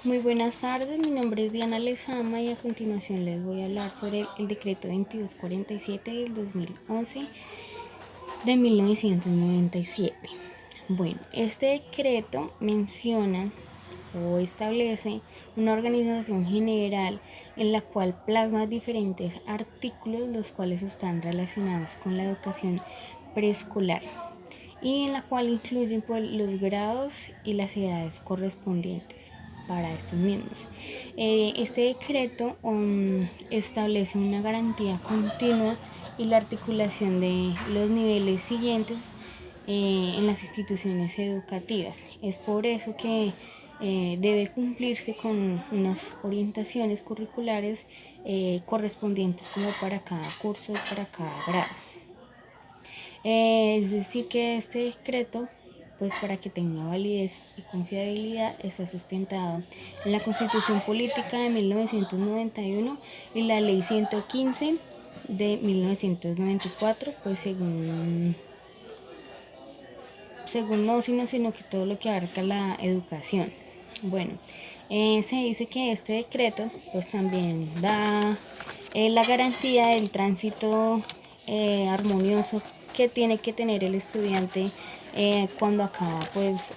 Muy buenas tardes, mi nombre es Diana Lezama y a continuación les voy a hablar sobre el decreto 2247 del 2011 de 1997. Bueno, este decreto menciona o establece una organización general en la cual plasma diferentes artículos los cuales están relacionados con la educación preescolar y en la cual incluyen pues, los grados y las edades correspondientes para estos mismos. Este decreto establece una garantía continua y la articulación de los niveles siguientes en las instituciones educativas. Es por eso que debe cumplirse con unas orientaciones curriculares correspondientes como para cada curso y para cada grado. Es decir que este decreto, pues para que tenga validez y confiabilidad, está sustentado en la Constitución Política de 1991 y la Ley 115 de 1994, pues según no, sino que todo lo que abarca la educación. Bueno, se dice que este decreto pues también da la garantía del tránsito armonioso que tiene que tener el estudiante cuando acaba pues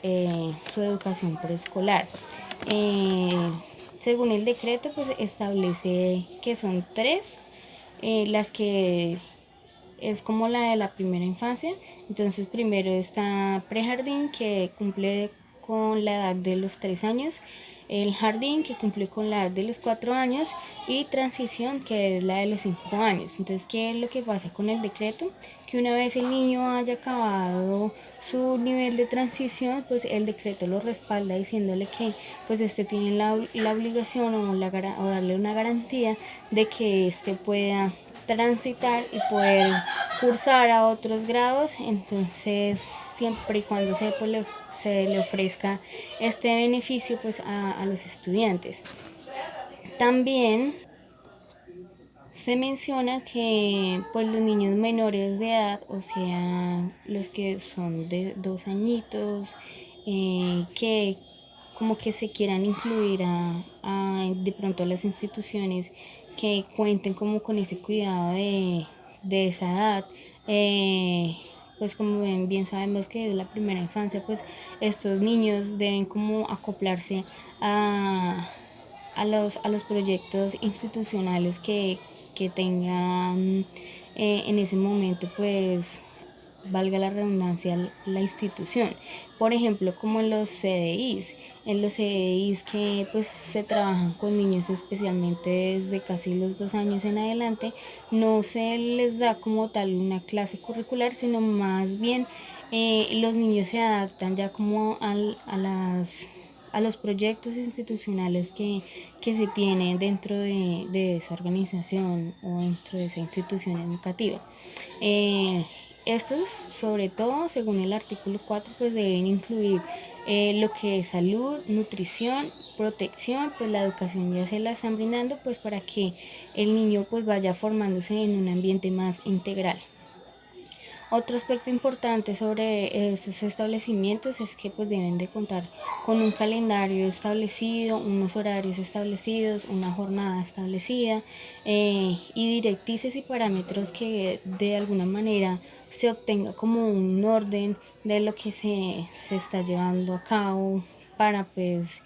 su educación preescolar. Según el decreto pues establece que son tres las que es como la de la primera infancia. Entonces primero está prejardín, que cumple con la edad de los 3 años, el jardín, que cumple con la edad de los 4 años, y transición, que es la de los 5 años. Entonces, ¿qué es lo que pasa con el decreto? Que una vez el niño haya acabado su nivel de transición, pues el decreto lo respalda diciéndole que pues este tiene la obligación o darle una garantía de que este pueda transitar y poder cursar a otros grados. Entonces siempre y cuando se le ofrezca este beneficio pues a los estudiantes. También se menciona que pues los niños menores de edad, o sea los que son de 2 añitos, que como que se quieran incluir de pronto a las instituciones que cuenten como con ese cuidado de esa edad, pues como bien sabemos que es la primera infancia, pues estos niños deben como acoplarse a los proyectos institucionales que tengan en ese momento, pues valga la redundancia, la institución. Por ejemplo, como en los CDIs que pues se trabajan con niños especialmente desde casi los 2 años en adelante, no se les da como tal una clase curricular, sino más bien los niños se adaptan ya como a los proyectos institucionales que se tienen dentro de esa organización o dentro de esa institución educativa. Estos, sobre todo, según el artículo 4, pues deben incluir lo que es salud, nutrición, protección, pues la educación ya se la están brindando pues para que el niño pues vaya formándose en un ambiente más integral. Otro aspecto importante sobre estos establecimientos es que pues deben de contar con un calendario establecido, unos horarios establecidos, una jornada establecida y directrices y parámetros que de alguna manera se obtenga como un orden de lo que se está llevando a cabo para pues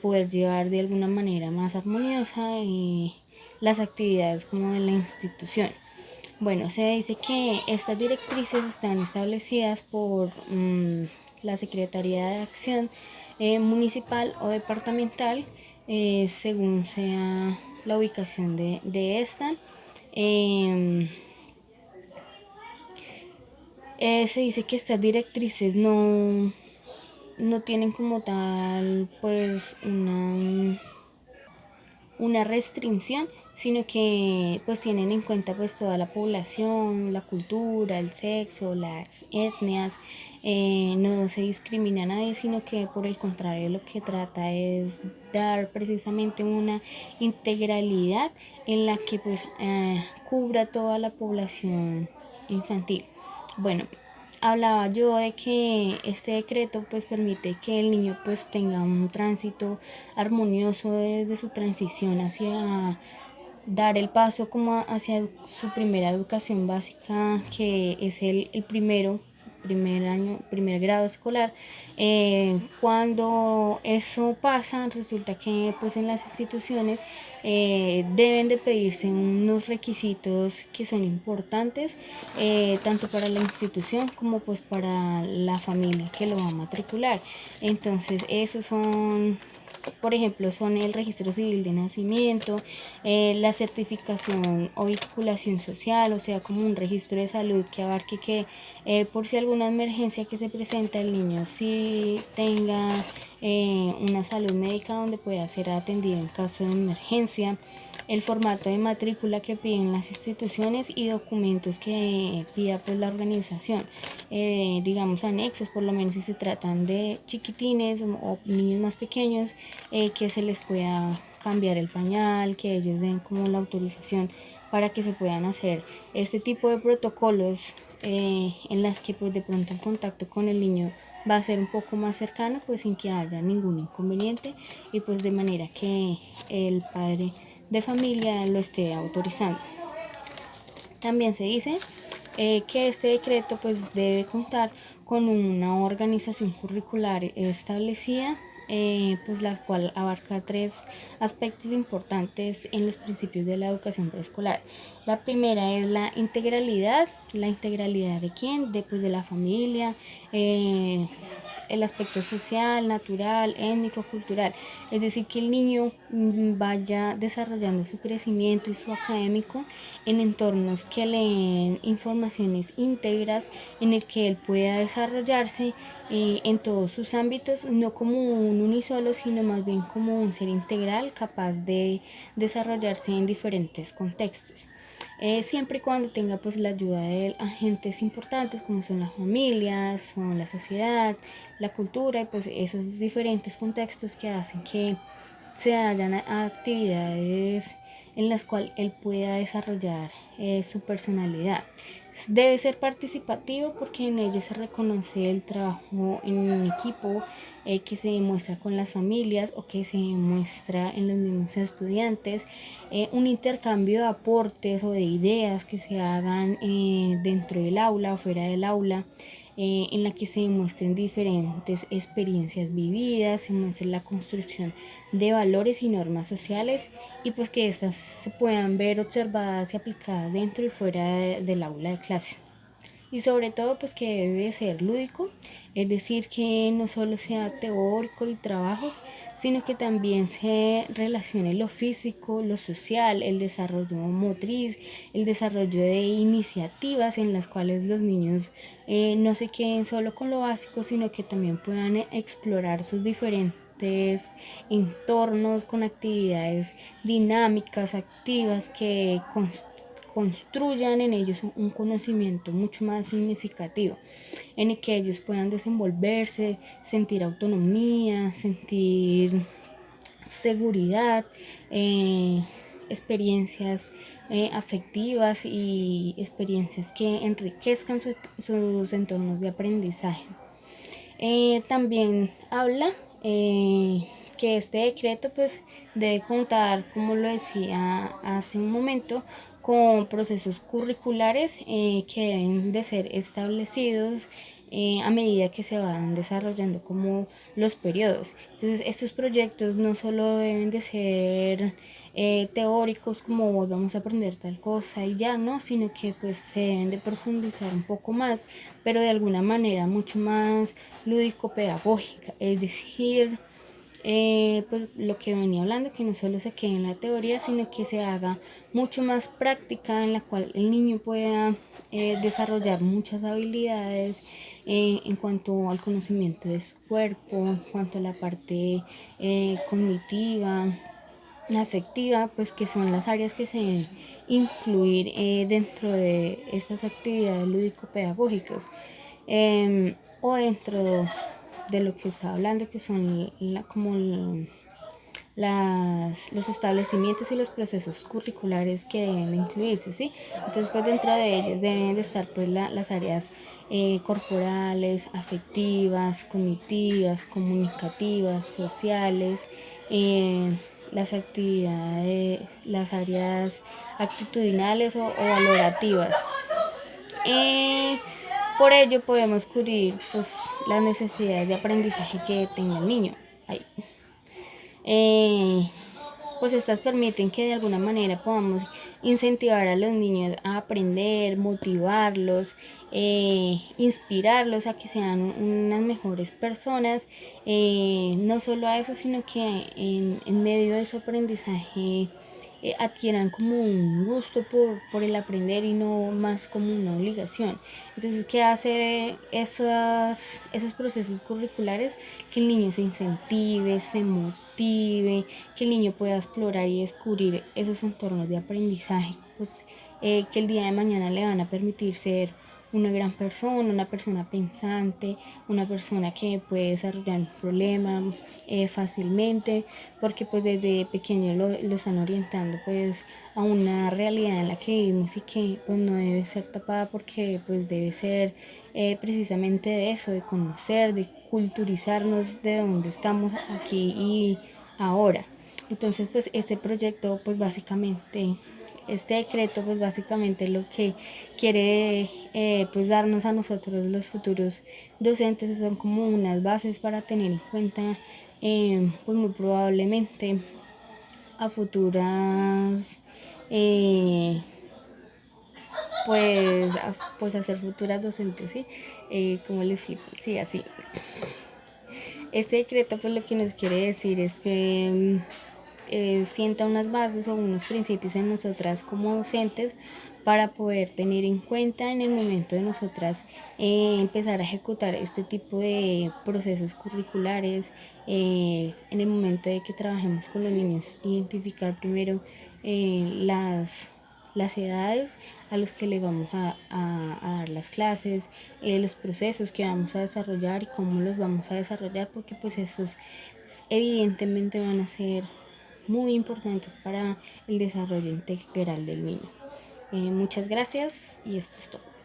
poder llevar de alguna manera más armoniosa las actividades como de la institución. Bueno, se dice que estas directrices están establecidas por la Secretaría de Acción Municipal o Departamental, según sea la ubicación de esta. Se dice que estas directrices no tienen como tal pues una restricción, sino que pues tienen en cuenta pues toda la población, la cultura, el sexo, las etnias, no se discrimina a nadie, sino que por el contrario lo que trata es dar precisamente una integralidad en la que pues cubra toda la población infantil. Bueno, hablaba yo de que este decreto pues permite que el niño pues tenga un tránsito armonioso desde su transición hacia dar el paso como hacia su primera educación básica, que es el primero, primer año, primer grado escolar. Cuando eso pasa, resulta que pues en las instituciones deben de pedirse unos requisitos que son importantes, tanto para la institución como pues para la familia que lo va a matricular. Entonces esos son, por ejemplo, son el registro civil de nacimiento, la certificación o vinculación social, o sea, como un registro de salud que abarque que por si alguna emergencia que se presenta el niño sí tenga una salud médica donde pueda ser atendido en caso de emergencia, el formato de matrícula que piden las instituciones y documentos que pida pues la organización, digamos anexos, por lo menos si se tratan de chiquitines o niños más pequeños, que se les pueda cambiar el pañal, que ellos den como la autorización para que se puedan hacer este tipo de protocolos, en las que pues de pronto el contacto con el niño va a ser un poco más cercano, pues sin que haya ningún inconveniente y pues de manera que el padre de familia lo esté autorizando. También se dice que este decreto pues debe contar con una organización curricular establecida, pues la cual abarca tres aspectos importantes en los principios de la educación preescolar. La primera es la integralidad de quién, de la familia, el aspecto social, natural, étnico, cultural. Es decir, que el niño vaya desarrollando su crecimiento y su académico en entornos que le den informaciones íntegras, en el que él pueda desarrollarse en todos sus ámbitos, no como un unisolo, sino más bien como un ser integral capaz de desarrollarse en diferentes contextos. Siempre y cuando tenga pues la ayuda de agentes importantes como son las familias, son la sociedad, la cultura y pues esos diferentes contextos que hacen que se hayan actividades en las cuales él pueda desarrollar su personalidad. Debe ser participativo porque en ello se reconoce el trabajo en equipo, que se demuestra con las familias o que se demuestra en los mismos estudiantes, un intercambio de aportes o de ideas que se hagan dentro del aula o fuera del aula, en la que se demuestren diferentes experiencias vividas, se muestre la construcción de valores y normas sociales y pues que éstas se puedan ver observadas y aplicadas dentro y fuera del aula de clase. Y sobre todo pues que debe ser lúdico, es decir, que no solo sea teórico y trabajos, sino que también se relacione lo físico, lo social, el desarrollo motriz, el desarrollo de iniciativas en las cuales los niños no se queden solo con lo básico, sino que también puedan explorar sus diferentes entornos con actividades dinámicas, activas, que construyan en ellos un conocimiento mucho más significativo, en el que ellos puedan desenvolverse, sentir autonomía, sentir seguridad, experiencias afectivas y experiencias que enriquezcan sus entornos de aprendizaje. También habla que este decreto pues debe contar, como lo decía hace un momento, con procesos curriculares que deben de ser establecidos a medida que se van desarrollando como los periodos. Entonces estos proyectos no solo deben de ser teóricos como hoy vamos a aprender tal cosa y ya no, sino que pues se deben de profundizar un poco más, pero de alguna manera mucho más lúdico-pedagógica, es decir, pues lo que venía hablando, que no solo se quede en la teoría, sino que se haga mucho más práctica, en la cual el niño pueda desarrollar muchas habilidades en cuanto al conocimiento de su cuerpo, en cuanto a la parte cognitiva, afectiva, pues que son las áreas que se deben incluir dentro de estas actividades lúdico-pedagógicas, o dentro de lo que está hablando, que son como los establecimientos y los procesos curriculares que deben de incluirse, ¿sí? Entonces, pues dentro de ellos deben de estar pues las áreas corporales, afectivas, cognitivas, comunicativas, sociales, las actividades, las áreas actitudinales o valorativas. Eh, por ello podemos cubrir pues, las necesidades de aprendizaje que tenga el niño. Ay. Pues estas permiten que de alguna manera podamos incentivar a los niños a aprender, motivarlos, inspirarlos a que sean unas mejores personas, no solo a eso, sino que en medio de su aprendizaje adquieran como un gusto por el aprender y no más como una obligación. Entonces, ¿qué hace esos procesos curriculares? Que el niño se incentive, se motive, que el niño pueda explorar y descubrir esos entornos de aprendizaje, pues que el día de mañana le van a permitir ser una gran persona, una persona pensante, una persona que puede desarrollar un problema fácilmente, porque pues desde pequeño lo están orientando pues a una realidad en la que vivimos y que pues no debe ser tapada, porque pues debe ser precisamente de eso, de conocer, de culturizarnos de dónde estamos aquí y ahora. Entonces pues este proyecto pues básicamente, este decreto pues básicamente lo que quiere pues darnos a nosotros los futuros docentes son como unas bases para tener en cuenta pues muy probablemente a futuras pues a ser futuras docentes, ¿sí? ¿Cómo les explico? Sí, así. Este decreto pues lo que nos quiere decir es que sienta unas bases o unos principios en nosotras como docentes para poder tener en cuenta en el momento de nosotras empezar a ejecutar este tipo de procesos curriculares, en el momento de que trabajemos con los niños, identificar primero las edades a los que le vamos a dar las clases, los procesos que vamos a desarrollar y cómo los vamos a desarrollar, porque pues esos evidentemente van a ser muy importantes para el desarrollo integral del niño. Muchas gracias y esto es todo.